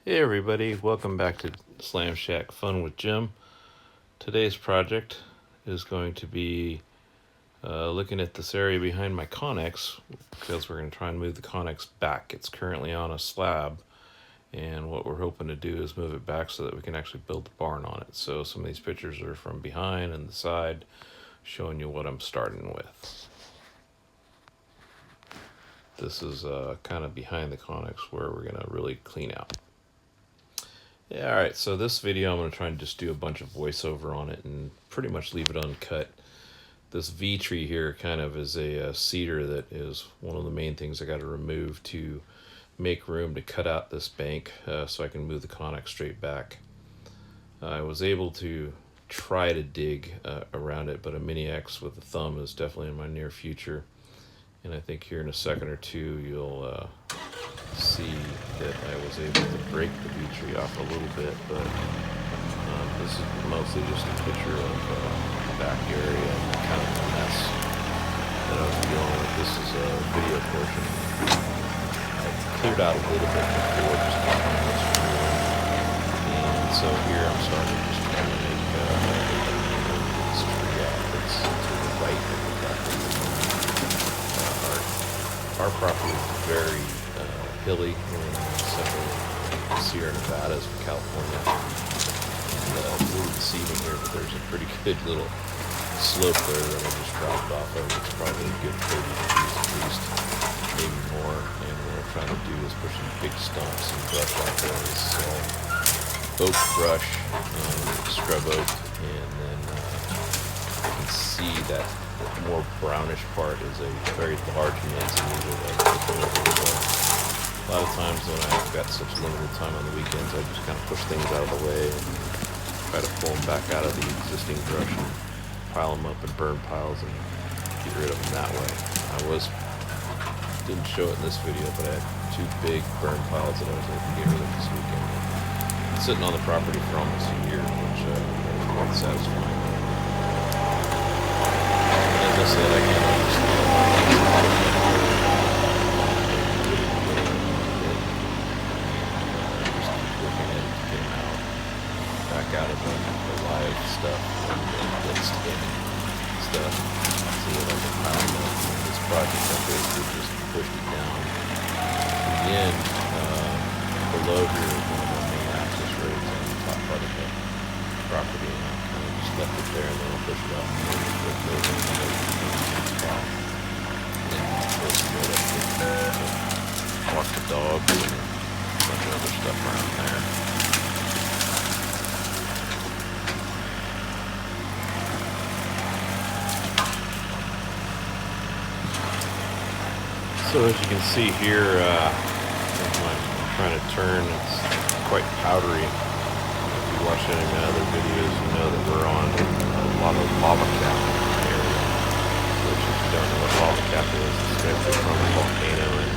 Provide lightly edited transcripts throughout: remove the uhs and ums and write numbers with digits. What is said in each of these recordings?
Hey everybody, welcome back to Slam Shack Fun with Jim. Today's project is going to be looking at this area behind my Conex, because we're going to try and move the Conex back. It's currently on a slab, and what we're hoping to do is move it back so that we can actually build the barn on it. So some of these pictures are from behind and the side, showing you what I'm starting with. This is kind of behind the Conex where we're going to really clean out. Yeah, alright, so this video I'm going to try and just do a bunch of voiceover on it and pretty much leave it uncut. This V tree here kind of is a cedar that is one of the main things I got to remove to make room to cut out this bank so I can move the Conex straight back. I was able to try to dig around it, but a Mini X with a thumb is definitely in my near future. And I think here in a second or two you'll see that I was able to break the V tree off a little bit, but this is mostly just a picture of the back area and kind of a mess that I was dealing with. This is a video portion. I cleared out a little bit before, just to find this tree. And so here I'm starting just trying to make this tree out that's to the right of the property. Our property is very hilly. We're in central Sierra Nevadas of California. And it's a little deceiving here, but there's a pretty good little slope there that I just dropped off of. It's probably a good 30 degrees at least, maybe more. And what we're trying to do is put some big stumps and brush out there. This is all oak brush, scrub oak, and then you can see that the more brownish part is a very large manzanita that I put over. A lot of times when I've got such limited time on the weekends, I just kind of push things out of the way and try to pull them back out of the existing brush and pile them up in burn piles and get rid of them that way. Didn't show it in this video, but I had two big burn piles that I was able to get rid of this weekend. Been sitting on the property for almost a year, which was quite satisfying. And as I said, I can't understand. Out of the live stuff and standing stuff. See what I can find in this project. I basically just pushed it down. Again, below here is one of the main access roads on the top part of the property, and I kind of just left it there, and then I'll push it out and flip it over and spot. And then close to it, walk the dog and a bunch of other stuff around there. So as you can see here, I'm trying to turn, it's quite powdery. If you watch any of my other videos, you know that we're on a lot of lava cap area, which if you don't know what lava cap is, it's basically from a volcano, and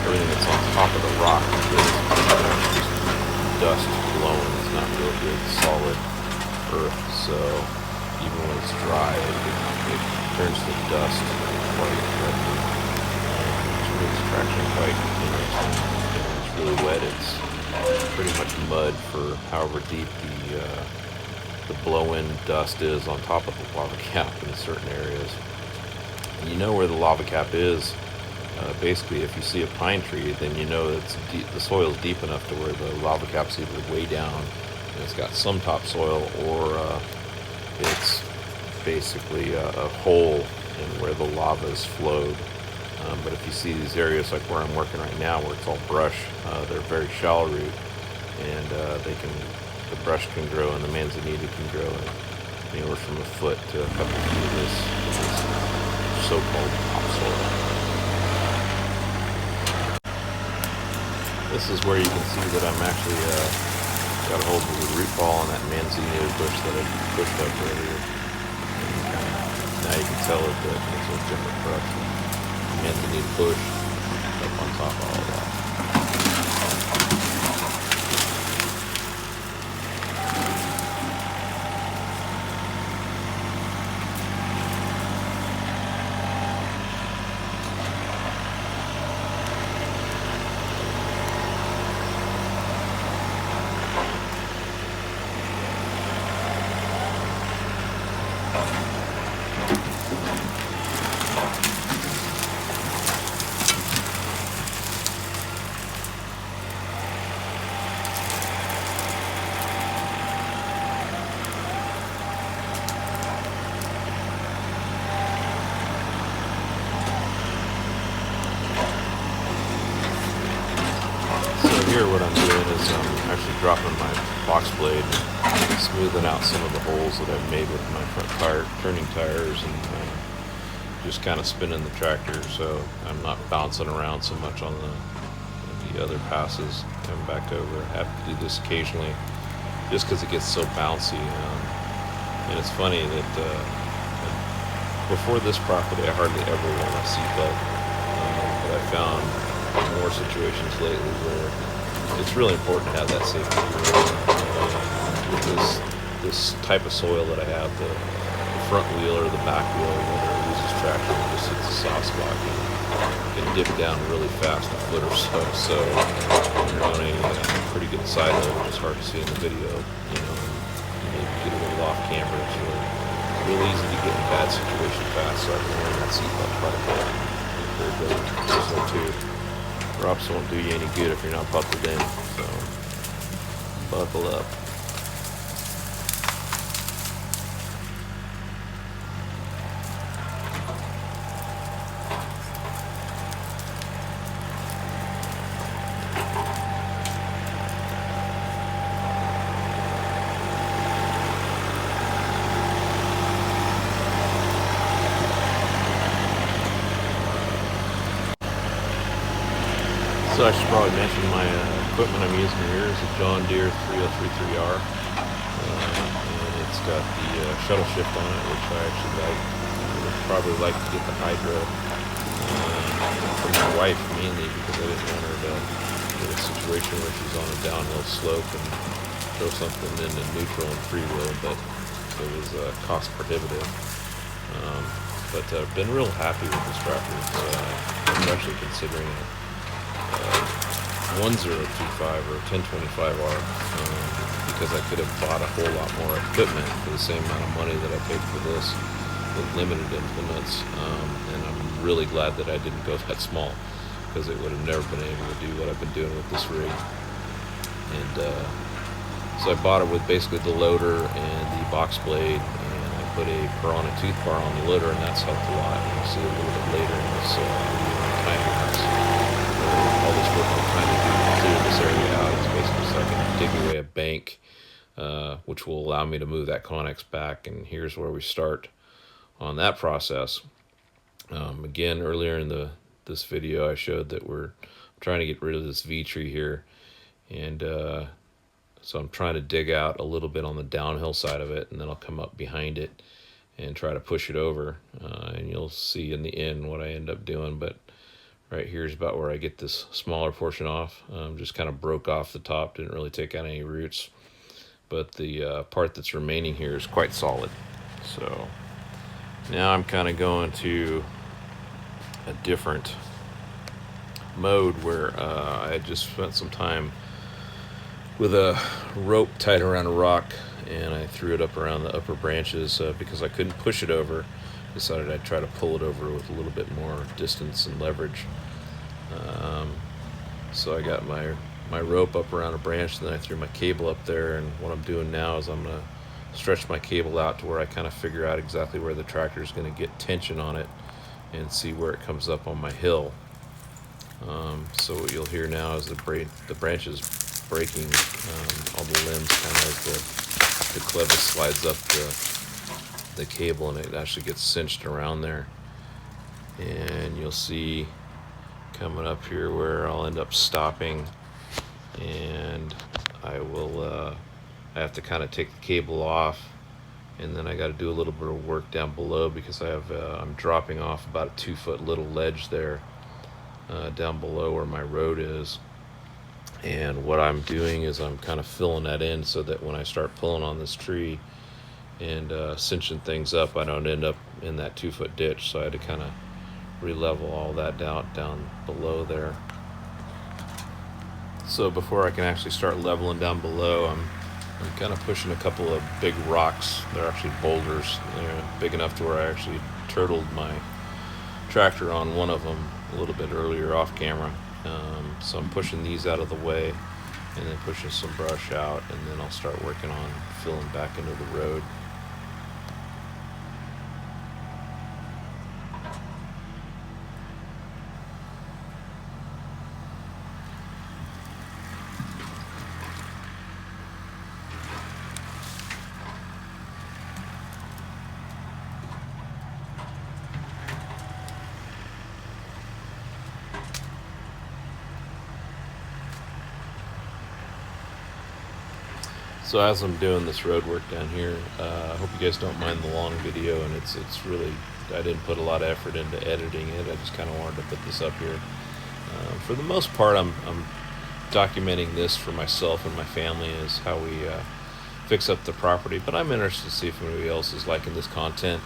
everything that's on top of the rock is just dust blowing. It's not real good solid earth, so even when it's dry, it turns to dust quite readily. Extraction quite interesting. It's really wet. It's pretty much mud for however deep the blow-in dust is on top of the lava cap in certain areas. And you know where the lava cap is. Basically, if you see a pine tree, then you know it's deep, the soil's deep enough to where the lava cap's either way down and it's got some topsoil, or it's basically a hole in where the lava is flowed. But if you see these areas like where I'm working right now, where it's all brush, they're very shallow root, and the brush can grow and the manzanita can grow anywhere from a foot to a couple feet of this so-called topsoil. This is where you can see that I'm actually got a hold of the root ball on that manzanita bush that I pushed up earlier. And now you can tell it that it's a different brush. Manzanita bush up on top of all that. dropping my box blade, smoothing out some of the holes that I've made with my front tire, turning tires, and just kind of spinning the tractor so I'm not bouncing around so much on the other passes. Coming back over, I have to do this occasionally just because it gets so bouncy. And it's funny that before this property I hardly ever wore my seatbelt, but I found more situations lately where it's really important to have that safety gear. With this type of soil that I have, the front wheel or the back wheel, whether it loses traction or just hits a soft spot, can dip down really fast, a foot or so. So when you're on a pretty good side hill, which is hard to see in the video, you know, you maybe get a little off camber. It's really easy to get in bad situation fast. So I've been wearing that seatbelt quite a bit. So too. Drops won't do you any good if you're not buckled in. So buckle up. So I should probably mention my equipment I'm using here is a John Deere 3033R, and it's got the shuttle shift on it, which I actually like. I would probably like to get the hydro for my wife mainly, because I didn't want her to get a situation where she's on a downhill slope and throw something into neutral and freewheel, but it was cost prohibitive. But I've been real happy with this tractor, especially considering it. 1025 or 1025R, because I could have bought a whole lot more equipment for the same amount of money that I paid for this with limited implements, and I'm really glad that I didn't go that small, because it would have never been able to do what I've been doing with this rig. And so I bought it with basically the loader and the box blade, and I put a Piranha tooth bar on the loader, and that's helped a lot. And you'll see a little bit later in this time lapse. All this work I'm trying to do to clear this area out is basically so I can dig away a bank, which will allow me to move that Conex back. And here's where we start on that process. Again, earlier in this video, I showed that we're trying to get rid of this V-tree here, and so I'm trying to dig out a little bit on the downhill side of it, and then I'll come up behind it and try to push it over, and you'll see in the end what I end up doing. But right here is about where I get this smaller portion off. Just kind of broke off the top, didn't really take out any roots. But the part that's remaining here is quite solid. So now I'm kind of going to a different mode where I just spent some time with a rope tied around a rock, and I threw it up around the upper branches because I couldn't push it over. Decided I'd try to pull it over with a little bit more distance and leverage. So I got my rope up around a branch, and then I threw my cable up there, and what I'm doing now is I'm going to stretch my cable out to where I kind of figure out exactly where the tractor is going to get tension on it and see where it comes up on my hill. So what you'll hear now is the branches breaking all the limbs, kind of as the clevis slides up the cable, and it actually gets cinched around there. And you'll see coming up here where I'll end up stopping, and I have to kind of take the cable off, and then I got to do a little bit of work down below because I'm dropping off about a 2-foot little ledge there down below where my road is. And what I'm doing is I'm kind of filling that in so that when I start pulling on this tree and cinching things up, I don't end up in that 2-foot ditch. So I had to kind of re-level all that down below there. So before I can actually start leveling down below, I'm kind of pushing a couple of big rocks. They're actually boulders. They're big enough to where I actually turtled my tractor on one of them a little bit earlier off camera. So I'm pushing these out of the way, and then pushing some brush out, and then I'll start working on filling back into the road. So as I'm doing this road work down here, I hope you guys don't mind the long video, and it's really, I didn't put a lot of effort into editing it. I just kind of wanted to put this up here. For the most part, I'm documenting this for myself and my family as how we fix up the property, but I'm interested to see if anybody else is liking this content.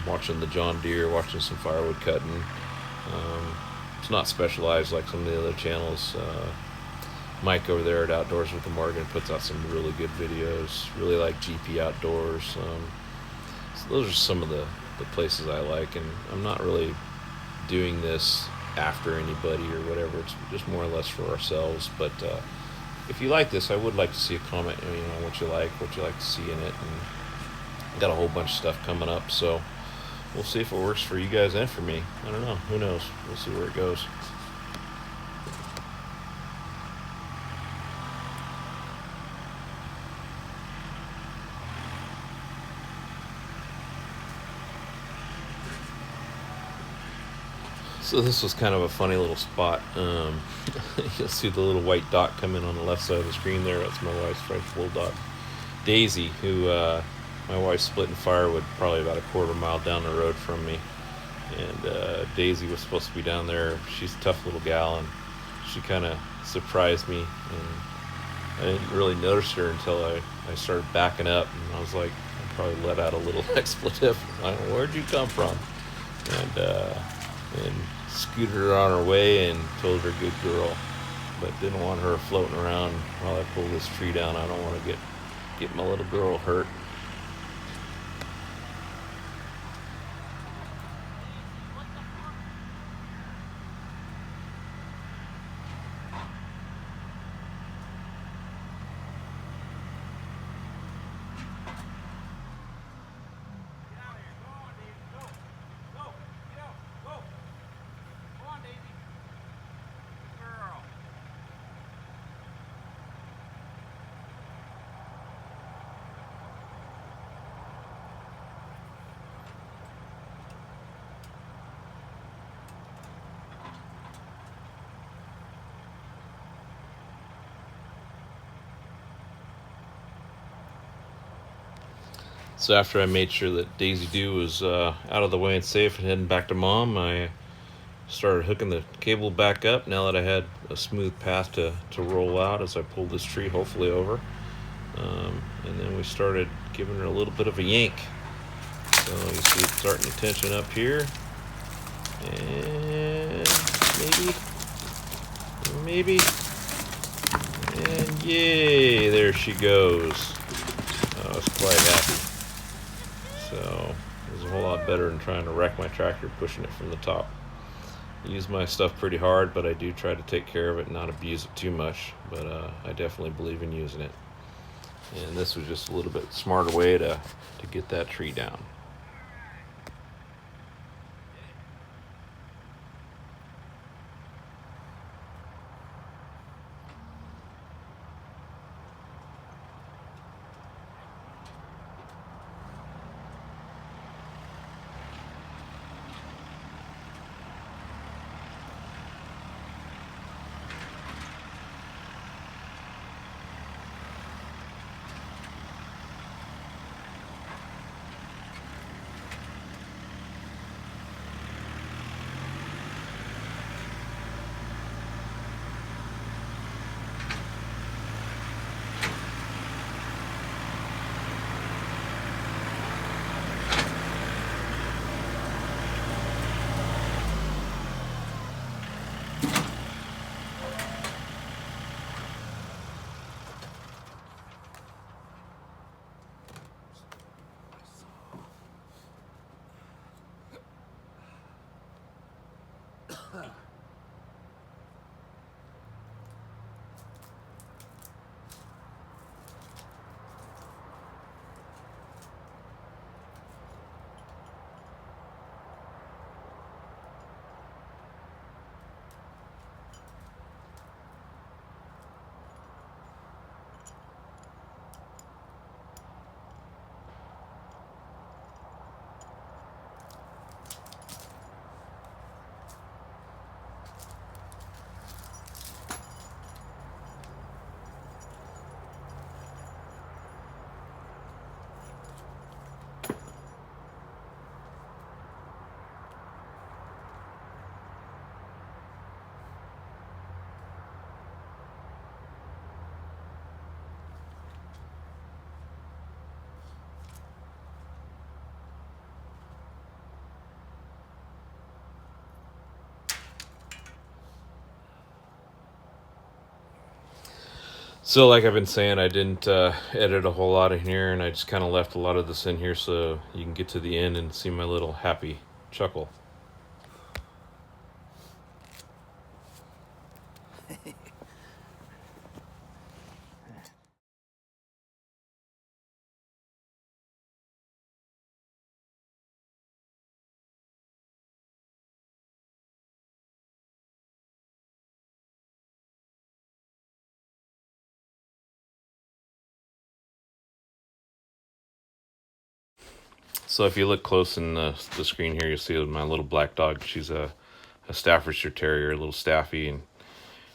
Watching the John Deere, watching some firewood cutting. It's not specialized like some of the other channels. Mike over there at Outdoors with the Morgan puts out some really good videos. Really like GP Outdoors. So those are some of the places I like, and I'm not really doing this after anybody or whatever. It's just more or less for ourselves. But if you like this, I would like to see a comment, what you like to see in it. And I got a whole bunch of stuff coming up, so we'll see if it works for you guys and for me. I don't know. Who knows? We'll see where it goes. So this was kind of a funny little spot. You'll see the little white dot come in on the left side of the screen there. That's my wife's French Bulldog, Daisy, who my wife's splitting firewood probably about a quarter mile down the road from me. And Daisy was supposed to be down there. She's a tough little gal, and she kind of surprised me. And I didn't really notice her until I started backing up, and I was like, I probably let out a little expletive. I don't know, where'd you come from? And scooted her on her way and told her good girl, but didn't want her floating around while I pull this tree down. I don't want to get my little girl hurt. So after I made sure that Daisy Doo was out of the way and safe and heading back to Mom, I started hooking the cable back up now that I had a smooth path to roll out as I pulled this tree hopefully over. And then we started giving her a little bit of a yank. So you see it starting to tension up here. And maybe, and yay, there she goes. I was quite happy. So it was a whole lot better than trying to wreck my tractor pushing it from the top. I use my stuff pretty hard, but I do try to take care of it and not abuse it too much. But I definitely believe in using it. And this was just a little bit smarter way to get that tree down. So like I've been saying, I didn't edit a whole lot in here, and I just kind of left a lot of this in here so you can get to the end and see my little happy chuckle. So if you look close in the screen here, you'll see my little black dog. She's a Staffordshire Terrier, a little Staffy, and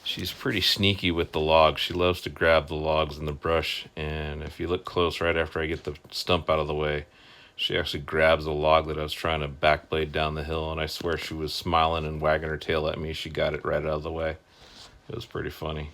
she's pretty sneaky with the logs. She loves to grab the logs in the brush, and if you look close right after I get the stump out of the way, she actually grabs a log that I was trying to backblade down the hill, and I swear she was smiling and wagging her tail at me. She got it right out of the way. It was pretty funny.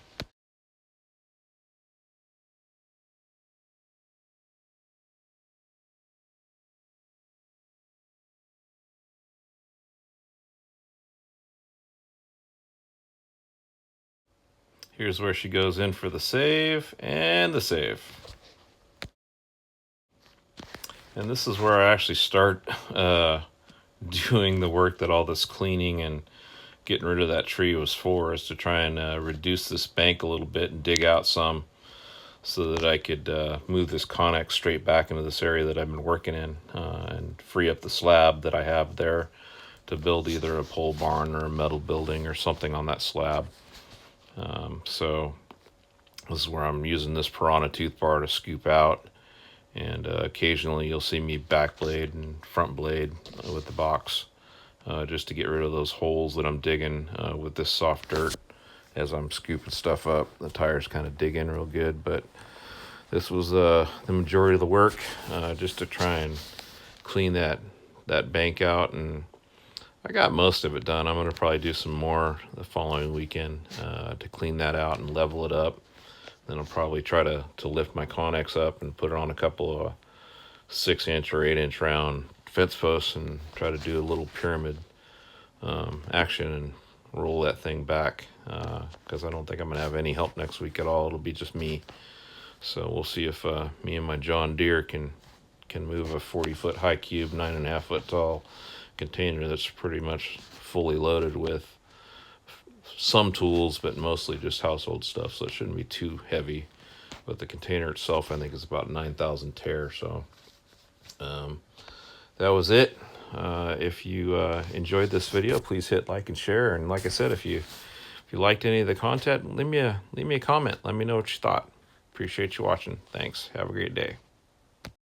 Here's where she goes in for the save, and the save. And this is where I actually start doing the work that all this cleaning and getting rid of that tree was for, is to try and reduce this bank a little bit and dig out some so that I could move this Conex straight back into this area that I've been working in and free up the slab that I have there to build either a pole barn or a metal building or something on that slab. So this is where I'm using this piranha tooth bar to scoop out, and occasionally you'll see me backblade and front blade with the box just to get rid of those holes that I'm digging with this soft dirt as I'm scooping stuff up. The tires kind of dig in real good, but this was the majority of the work, just to try and clean that bank out, and I got most of it done. I'm going to probably do some more the following weekend to clean that out and level it up. Then I'll probably try to lift my Conex up and put it on a couple of 6-inch or 8-inch round fence posts and try to do a little pyramid action and roll that thing back, because I don't think I'm going to have any help next week at all. It'll be just me. So we'll see if me and my John Deere can move a 40-foot high cube, 9.5-foot tall container that's pretty much fully loaded with some tools, but mostly just household stuff, so it shouldn't be too heavy. But the container itself, I think, is about 9,000 tear. So that was it. If you enjoyed this video, please hit like and share. And like I said, if you liked any of the content, leave me a comment. Let me know what you thought. Appreciate you watching. Thanks. Have a great day.